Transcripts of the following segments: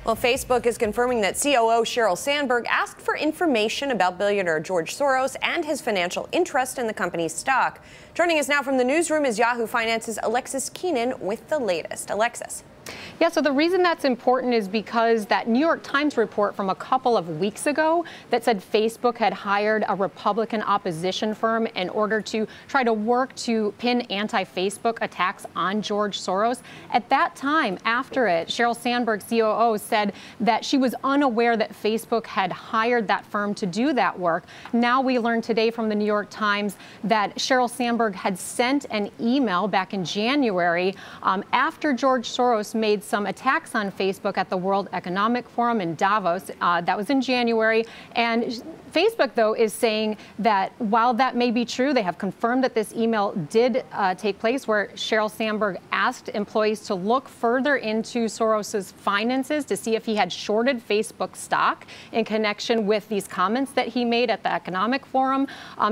Well, Facebook is confirming that COO Sheryl Sandberg asked for information about billionaire George Soros and his financial interest in the company's stock. Joining us now from the newsroom is Yahoo Finance's Alexis Keenan with the latest. Alexis. Yeah, so the reason that's important is because that New York Times report from a couple of weeks ago that said Facebook had hired a Republican opposition firm in order to try to work to pin anti-Facebook attacks on George Soros. At that time, after it, Sheryl Sandberg, COO, said that she was unaware that Facebook had hired that firm to do that work. Now we learned today from the New York Times that Sheryl Sandberg had sent an email back in January after George Soros made some attacks on Facebook at the World Economic Forum in Davos. That was in January. And Facebook, though, is saying that while that may be true, they have confirmed that this email did take place where Sheryl Sandberg asked employees to look further into Soros's finances to see if he had shorted Facebook stock in connection with these comments that he made at the Economic Forum.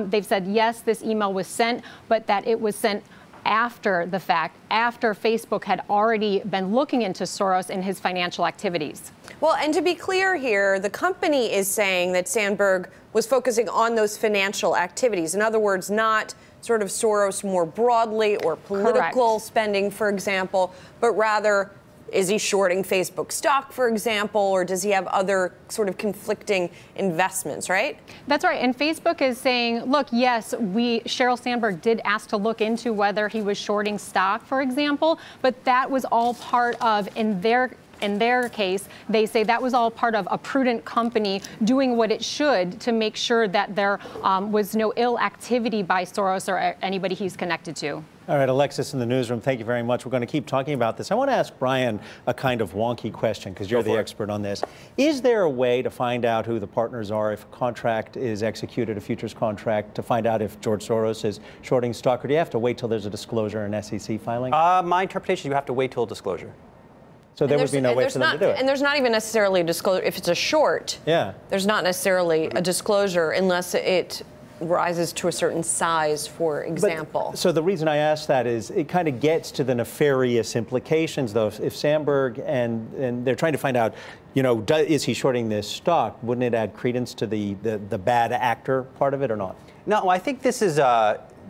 They've said, yes, this email was sent, but that it was sent after the fact, after Facebook had already been looking into Soros and his financial activities. Well, and to be clear here, the company is saying that Sandberg was focusing on those financial activities. In other words, not sort of Soros more broadly or political Correct. spending, for example, but rather, is he shorting Facebook stock, for example, or does he have other sort of conflicting investments, right? That's right. And Facebook is saying, look, yes, Sheryl Sandberg did ask to look into whether he was shorting stock, for example, but that was all part of, in their case, they say that was all part of a prudent company doing what it should to make sure that there was no ill activity by Soros or anybody he's connected to. All right, Alexis in the newsroom, thank you very much. We're going to keep talking about this. I want to ask Brian a kind of wonky question because you're the expert on this. Is there a way to find out who the partners are if a contract is executed, a futures contract, to find out if George Soros is shorting stock, or do you have to wait till there's a disclosure and SEC filing? My interpretation, you have to wait till disclosure. So there would be no way for them to do it. And there's not even necessarily a disclosure. If it's a short, there's not necessarily a disclosure unless it rises to a certain size, for example. So the reason I ask that is it kind of gets to the nefarious implications, though. If Sandberg and they're trying to find out, you know, is he shorting this stock? Wouldn't it add credence to the bad actor part of it or not? No, I think this is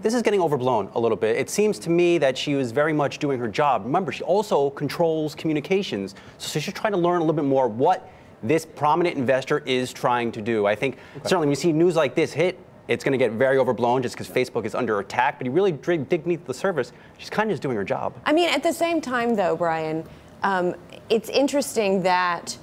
getting overblown a little bit. It seems to me that she was very much doing her job. Remember, she also controls communications, so she's trying to learn a little bit more what this prominent investor is trying to do. I think certainly when you see news like this hit, it's going to get very overblown just because Facebook is under attack. But you really dig beneath the surface. She's kind of just doing her job. I mean, at the same time, though, Brian, it's interesting that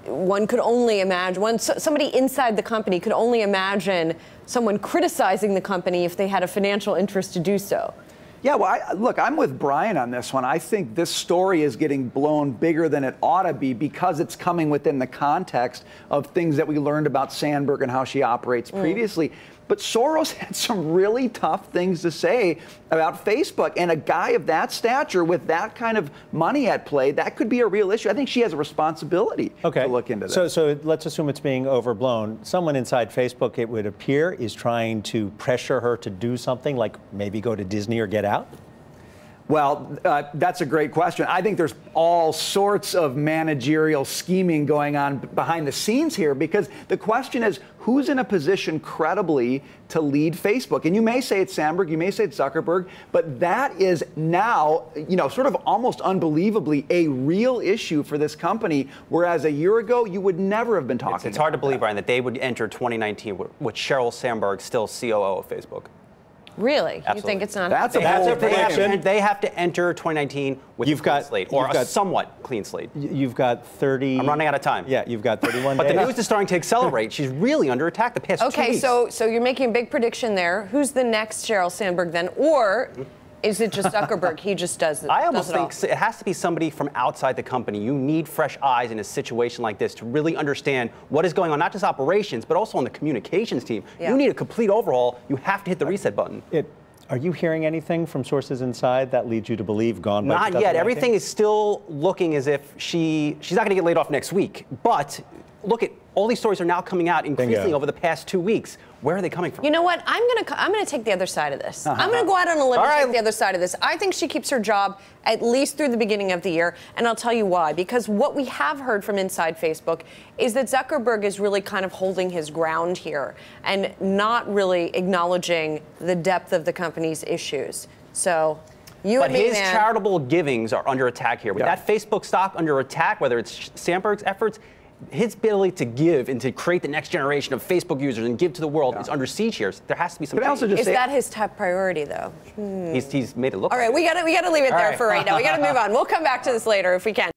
one could only imagine, somebody inside the company could only imagine someone criticizing the company if they had a financial interest to do so. Yeah, well, look, I'm with Brian on this one. I think this story is getting blown bigger than it ought to be because it's coming within the context of things that we learned about Sandberg and how she operates previously. But Soros had some really tough things to say about Facebook. And a guy of that stature with that kind of money at play, that could be a real issue. I think she has a responsibility to look into this. So let's assume it's being overblown. Someone inside Facebook, it would appear, is trying to pressure her to do something like maybe go to Disney or get out? Well, that's a great question. I think there's all sorts of managerial scheming going on behind the scenes here because the question is, who's in a position credibly to lead Facebook? And you may say it's Sandberg, you may say it's Zuckerberg, but that is now, you know, sort of almost unbelievably a real issue for this company, whereas a year ago, you would never have been talking about It's hard to believe, Brian, that they would enter 2019 with Sheryl Sandberg still COO of Facebook. Really? Absolutely. You think it's not? That's a bold prediction. They have to enter 2019 with a clean slate, or a somewhat clean slate. You've got 30. I'm running out of time. Yeah, you've got 31 But days. the news is starting to accelerate. She's really under attack the past 2 weeks. Okay, so you're making a big prediction there. Who's the next Sheryl Sandberg then? Or is it just Zuckerberg? He just does it. I almost think it has to be somebody from outside the company. You need fresh eyes in a situation like this to really understand what is going on, not just operations, but also on the communications team. You need a complete overhaul. You have to hit the reset button. Are you hearing anything from sources inside that leads you to believe gone by Not yet. Everything is still looking as if she's not going to get laid off next week. But look at all these stories are now coming out increasingly Bingo. over the past 2 weeks. Where are they coming from? You know what? I'm gonna take the other side of this. I'm gonna go out on a limb and take the other side of this. I think she keeps her job at least through the beginning of the year, and I'll tell you why. Because what we have heard from inside Facebook is that Zuckerberg is really kind of holding his ground here and not really acknowledging the depth of the company's issues. So. But his charitable givings are under attack here. With that Facebook stock under attack, whether it's Sandberg's efforts, his ability to give and to create the next generation of Facebook users and give to the world is under siege here. So there has to be some change. Is that his top priority, though? He's made it look. All right, we gotta leave it there for right now. We gotta move on. We'll come back to this later if we can.